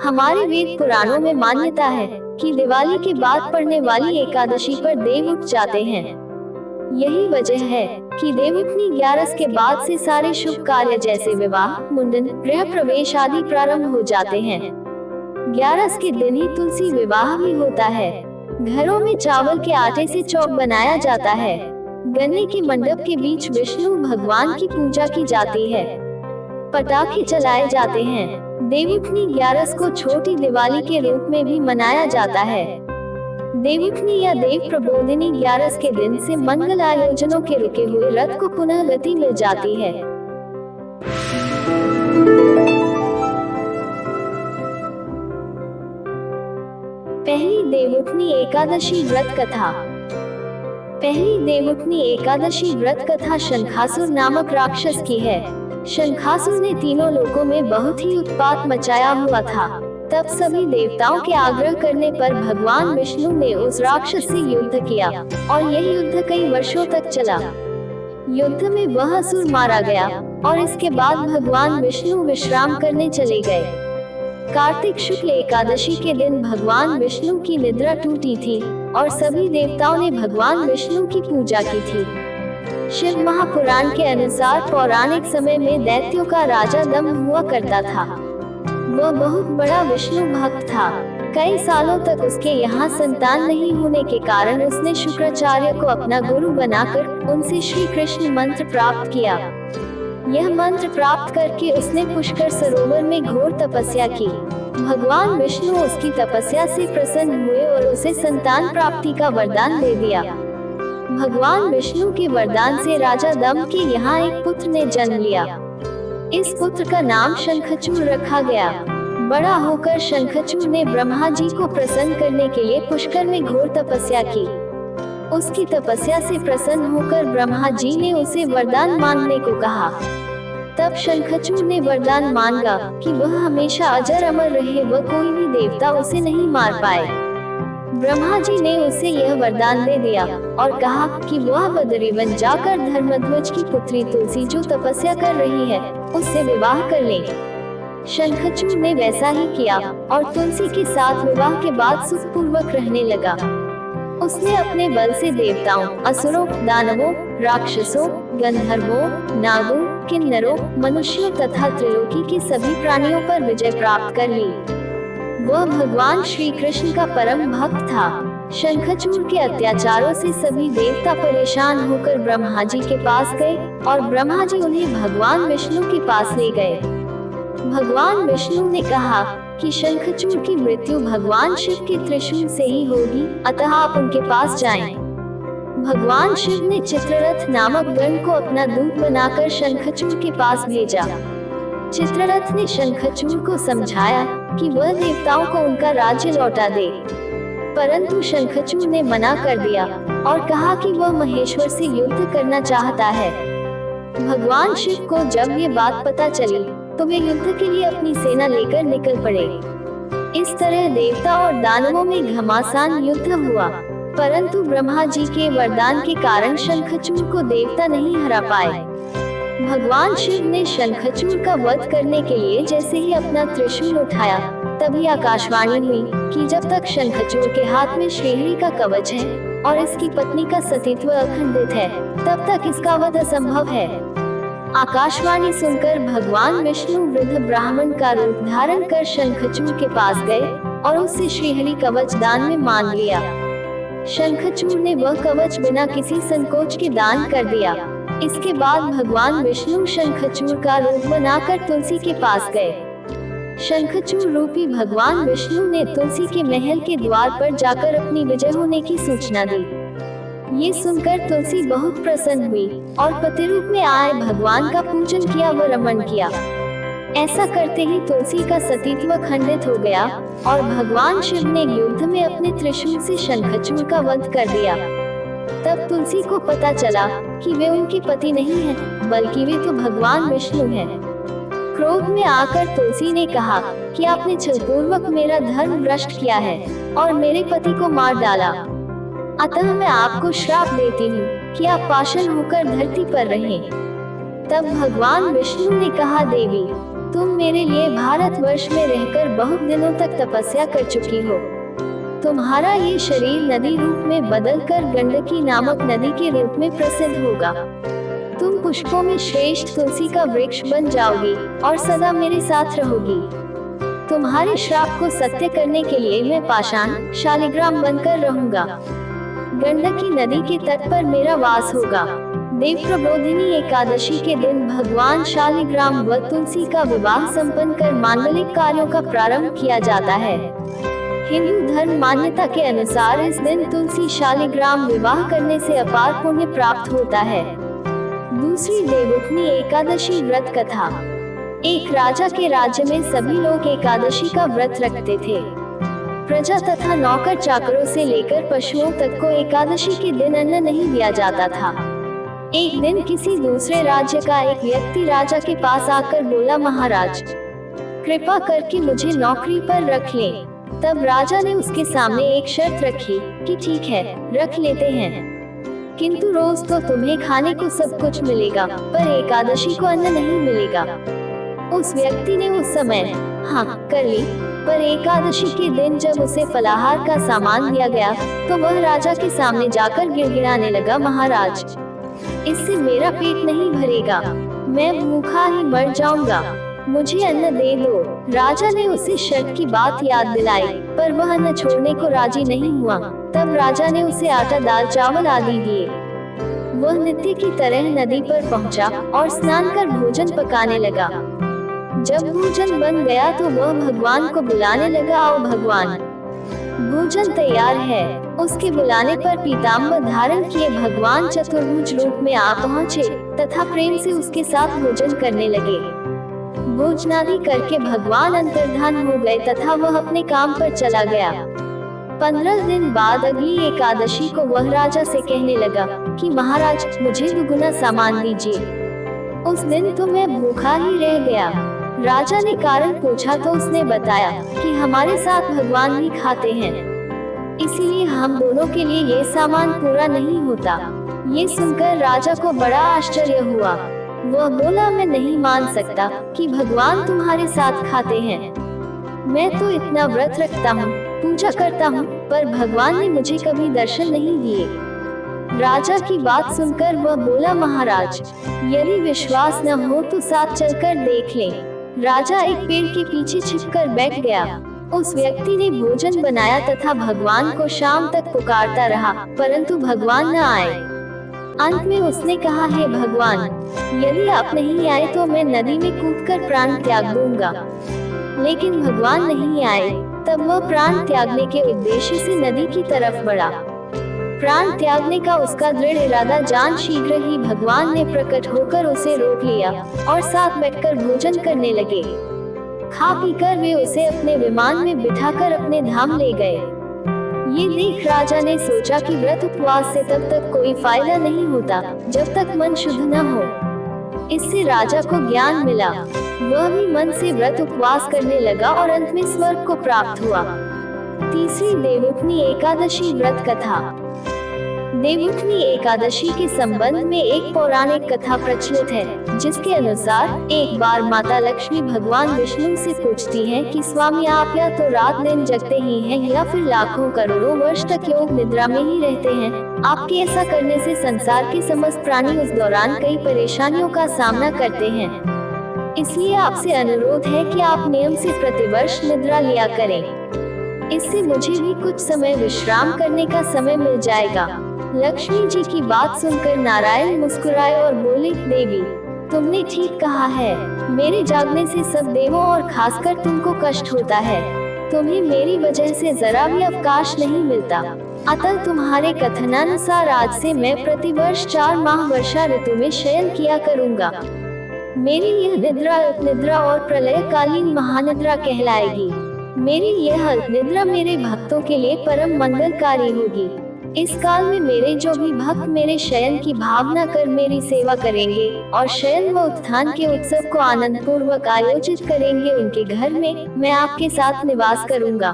हमारे वेद पुराणों में मान्यता है कि दिवाली के बाद पड़ने वाली एकादशी पर देव उठ जाते हैं। यही वजह है कि देवउठनी 11 के बाद से सारे शुभ कार्य जैसे विवाह, मुंडन, गृह प्रवेश आदि प्रारंभ हो जाते हैं। 11 के दिन ही तुलसी विवाह भी होता है। घरों में चावल के आटे से चौक बनाया जाता है। गन्ने के मंडप के बीच विष्णु भगवान की पूजा की जाती है। पटाखे चलाए जाते हैं। देवउठनी 11 को छोटी दिवाली के रूप में भी मनाया जाता है। देवउठनी या देव प्रबोधिनी 11 के दिन से मंगल आयोजनों के रुके हुए रथ को पुनः गति मिल जाती है। पहली देवउठनी एकादशी व्रत कथा। पहली देवउठनी एकादशी व्रत कथा शंखासुर नामक राक्षस की है। शंखासुर ने तीनों लोकों में बहुत ही उत्पात मचाया हुआ था। तब सभी देवताओं के आग्रह करने पर भगवान विष्णु ने उस राक्षस से युद्ध किया और यह युद्ध कई वर्षों तक चला। युद्ध में वह असुर मारा गया और इसके बाद भगवान विष्णु विश्राम करने चले गए। कार्तिक शुक्ल एकादशी के दिन भगवान विष्णु की निद्रा टूटी थी और सभी देवताओं ने भगवान विष्णु की पूजा की थी। शिव महापुराण के अनुसार पौराणिक समय में दैत्यों का राजा दंभ हुआ करता था। वह बहुत बड़ा विष्णु भक्त था। कई सालों तक उसके यहाँ संतान नहीं होने के कारण उसने शुक्राचार्य को अपना गुरु बनाकर उनसे श्री कृष्ण मंत्र प्राप्त किया। यह मंत्र प्राप्त करके उसने पुष्कर सरोवर में घोर तपस्या की। भगवान विष्णु उसकी तपस्या से प्रसन्न हुए और उसे संतान प्राप्ति का वरदान दे दिया। भगवान विष्णु के वरदान से राजा दंभ के यहाँ एक पुत्र ने जन्म लिया। इस पुत्र का नाम शंखचूड़ रखा गया। बड़ा होकर शंखचूड़ ने ब्रह्मा जी को प्रसन्न करने के लिए पुष्कर में घोर तपस्या की। उसकी तपस्या से प्रसन्न होकर ब्रह्मा जी ने उसे वरदान मांगने को कहा। तब शंखचूड़ ने वरदान मांगा कि वह हमेशा अजर अमर रहे, वह कोई भी देवता उसे नहीं मार पाए। ब्रह्मा जी ने उसे यह वरदान दे दिया और कहा कि वह बद्रीवन जाकर धर्मध्वज की पुत्री तुलसी जो तपस्या कर रही है उससे विवाह कर ले। शंखचूड़ ने वैसा ही किया और तुलसी के साथ विवाह के बाद सुखपूर्वक रहने लगा। उसने अपने बल से देवताओं, असुरों, दानवों, राक्षसों, गंधर्वों, नागों, किन्नरों, मनुष्यों तथा त्रिलोकी के सभी प्राणियों पर विजय प्राप्त कर ली। वह भगवान श्री कृष्ण का परम भक्त था। शंखचूड़ के अत्याचारों से सभी देवता परेशान होकर ब्रह्मा जी के पास गए और ब्रह्मा जी उन्हें भगवान विष्णु के पास ले गए। भगवान विष्णु ने कहा कि शंखचूड़ की मृत्यु भगवान शिव के त्रिशूल से ही होगी, अतः आप उनके पास जाएं। भगवान शिव ने चित्ररथ नामक गण को अपना दूत बनाकर शंखचूड़ के पास भेजा। चित्ररथ ने शंखचूड़ को समझाया कि वह देवताओं को उनका राज्य लौटा दे, परंतु शंखचूड़ ने मना कर दिया और कहा कि वह महेश्वर से युद्ध करना चाहता है। भगवान शिव को जब ये बात पता चली तो वे युद्ध के लिए अपनी सेना लेकर निकल पड़े। इस तरह देवता और दानवों में घमासान युद्ध हुआ, परंतु ब्रह्मा जी के वरदान के कारण शंखचूड़ को देवता नहीं हरा पाए। भगवान शिव ने शंखचूड़ का वध करने के लिए जैसे ही अपना त्रिशूल उठाया तभी आकाशवाणी हुई कि जब तक शंखचूड़ के हाथ में श्रीहरि का कवच है और इसकी पत्नी का सतीत्व अखंडित है तब तक इसका वध असंभव है। आकाशवाणी सुनकर भगवान विष्णु वृद्ध ब्राह्मण का रूप धारण कर शंखचूड़ के पास गए और उससे श्रीहरि कवच दान में मांग लिया। शंखचूड़ ने वह कवच बिना किसी संकोच के दान कर दिया। इसके बाद भगवान विष्णु शंखचूड़ का रूप बनाकर तुलसी के पास गए। शंखचूड़ रूपी भगवान विष्णु ने तुलसी के महल के द्वार पर जाकर अपनी विजय होने की सूचना दी। ये सुनकर तुलसी बहुत प्रसन्न हुई और पति रूप में आए भगवान का पूजन किया व रमण किया। ऐसा करते ही तुलसी का सतीत्व खंडित हो गया और भगवान शिव ने युद्ध में अपने त्रिशूल से शंखचूड़ का वध कर दिया। तब तुलसी को पता चला कि वे उनके पति नहीं हैं, बल्कि वे तो भगवान विष्णु हैं। क्रोध में आकर तुलसी ने कहा कि आपने छलपूर्वक मेरा धर्म भ्रष्ट किया है और मेरे पति को मार डाला, अतः मैं आपको श्राप देती हूँ कि आप पाषाण होकर धरती पर रहें। तब भगवान विष्णु ने कहा, देवी तुम मेरे लिए भारतवर्ष में रहकर बहुत दिनों तक तपस्या कर चुकी हो। तुम्हारा ये शरीर नदी रूप में बदलकर गंडकी नामक नदी के रूप में प्रसिद्ध होगा। तुम पुष्पों में श्रेष्ठ तुलसी का वृक्ष बन जाओगी और सदा मेरे साथ रहोगी। तुम्हारे श्राप को सत्य करने के लिए मैं पाषाण शालिग्राम बनकर रहूंगा। गंडकी नदी के तट पर मेरा वास होगा। देव प्रबोधिनी एकादशी के दिन भगवान शालिग्राम व तुलसी का विवाह संपन्न कर मांगलिक कार्यों का प्रारंभ किया जाता है। हिंदू धर्म मान्यता के अनुसार इस दिन तुलसी शालिग्राम विवाह करने से अपार पुण्य प्राप्त होता है। दूसरी देवउठनी एकादशी व्रत कथा। एक राजा के राज्य में सभी लोग एकादशी का व्रत रखते थे। प्रजा तथा नौकर चाकरों से लेकर पशुओं तक को एकादशी के दिन अन्न नहीं दिया जाता था। एक दिन किसी दूसरे राज्य का एक व्यक्ति राजा के पास आकर बोला, महाराज कृपा करके मुझे नौकरी पर रख लें। तब राजा ने उसके सामने एक शर्त रखी कि ठीक है, रख लेते हैं, किंतु रोज तो तुम्हें खाने को सब कुछ मिलेगा, पर एकादशी को अन्न नहीं मिलेगा। उस व्यक्ति ने उस समय हाँ कर ली, पर एकादशी के दिन जब उसे फलाहार का सामान दिया गया तो वह राजा के सामने जाकर गिड़गिड़ाने लगा, महाराज इससे मेरा पेट नहीं भरेगा, मैं भूखा ही मर जाऊंगा, मुझे अन्न दे दो। राजा ने उसे शर्त की बात याद दिलाई, पर वह अन्न छोड़ने को राजी नहीं हुआ। तब राजा ने उसे आटा दाल चावल आदि दिए। वह नित्य की तरह नदी पर पहुंचा और स्नान कर भोजन पकाने लगा। जब भोजन बन गया तो वह भगवान को बुलाने लगा, आओ भगवान भोजन तैयार है। उसके बुलाने पर पीताम्बर धारण किए भगवान चतुर्भुज रूप में आ पहुँचे तथा प्रेम से उसके साथ भोजन करने लगे। भोजनादि करके भगवान अंतर्धान हो गए तथा वह अपने काम पर चला गया। 15 दिन बाद अगली एकादशी को वह राजा से कहने लगा कि महाराज मुझे दुगुना सामान दीजिए। उस दिन तो मैं भूखा ही रह गया। राजा ने कारण पूछा तो उसने बताया कि हमारे साथ भगवान भी खाते हैं, इसीलिए हम दोनों के लिए ये सामान पूरा नहीं होता। ये सुनकर राजा को बड़ा आश्चर्य हुआ। वह बोला, मैं नहीं मान सकता कि भगवान तुम्हारे साथ खाते हैं। मैं तो इतना व्रत रखता हूँ, पूजा करता हूँ, पर भगवान ने मुझे कभी दर्शन नहीं दिए। राजा की बात सुनकर वह बोला, महाराज यदि विश्वास न हो तो साथ चलकर देख लें। राजा एक पेड़ के पीछे छिपकर बैठ गया। उस व्यक्ति ने भोजन बनाया तथा भगवान को शाम तक पुकारता रहा, परंतु भगवान न आए। अंत में उसने कहा, हे भगवान यदि आप नहीं आए तो मैं नदी में कूदकर प्राण त्याग दूंगा। लेकिन भगवान नहीं आए। तब वह प्राण त्यागने के उद्देश्य से नदी की तरफ बढ़ा। प्राण त्यागने का उसका दृढ़ इरादा जान शीघ्र ही भगवान ने प्रकट होकर उसे रोक लिया और साथ बैठकर भोजन करने लगे। खा पीकर वे उसे अपने विमान में बिठाकर अपने धाम ले गए। ये देख राजा ने सोचा कि व्रत उपवास से तब तक कोई फायदा नहीं होता जब तक मन शुद्ध न हो। इससे राजा को ज्ञान मिला। वह भी मन से व्रत उपवास करने लगा और अंत में स्वर्ग को प्राप्त हुआ। तीसरी देवउठनी एकादशी व्रत कथा। देवउठनी एकादशी के संबंध में एक पौराणिक कथा प्रचलित है, जिसके अनुसार एक बार माता लक्ष्मी भगवान विष्णु से पूछती हैं कि स्वामी आप या तो रात दिन जगते ही हैं या फिर लाखों करोड़ों वर्ष तक योग निद्रा में ही रहते हैं। आपके ऐसा करने से संसार के समस्त प्राणी उस दौरान कई परेशानियों का सामना करते हैं। इसलिए आपसे अनुरोध है कि आप नियम से प्रतिवर्ष निद्रा लिया करें। इससे मुझे भी कुछ समय विश्राम करने का समय मिल जाएगा। लक्ष्मी जी की बात सुनकर नारायण मुस्कुराए और बोले, देवी तुमने ठीक कहा है। मेरे जागने से सब देवों और खासकर तुमको कष्ट होता है। तुम्हें मेरी वजह से जरा भी अवकाश नहीं मिलता। अतः तुम्हारे कथनानुसार आज से मैं प्रतिवर्ष 4 माह वर्षा ऋतु में शयन किया करूँगा। मेरी यह निद्रा अल्प निद्रा और प्रलयकालीन महानिद्रा कहलाएगी। मेरी यह अल्प निद्रा मेरे भक्तों के लिए परम मंगलकारी होगी। इस काल में मेरे जो भी भक्त मेरे शयन की भावना कर मेरी सेवा करेंगे और शयन व उत्थान के उत्सव को आनंद पूर्वक आयोजित करेंगे, उनके घर में मैं आपके साथ निवास करूंगा।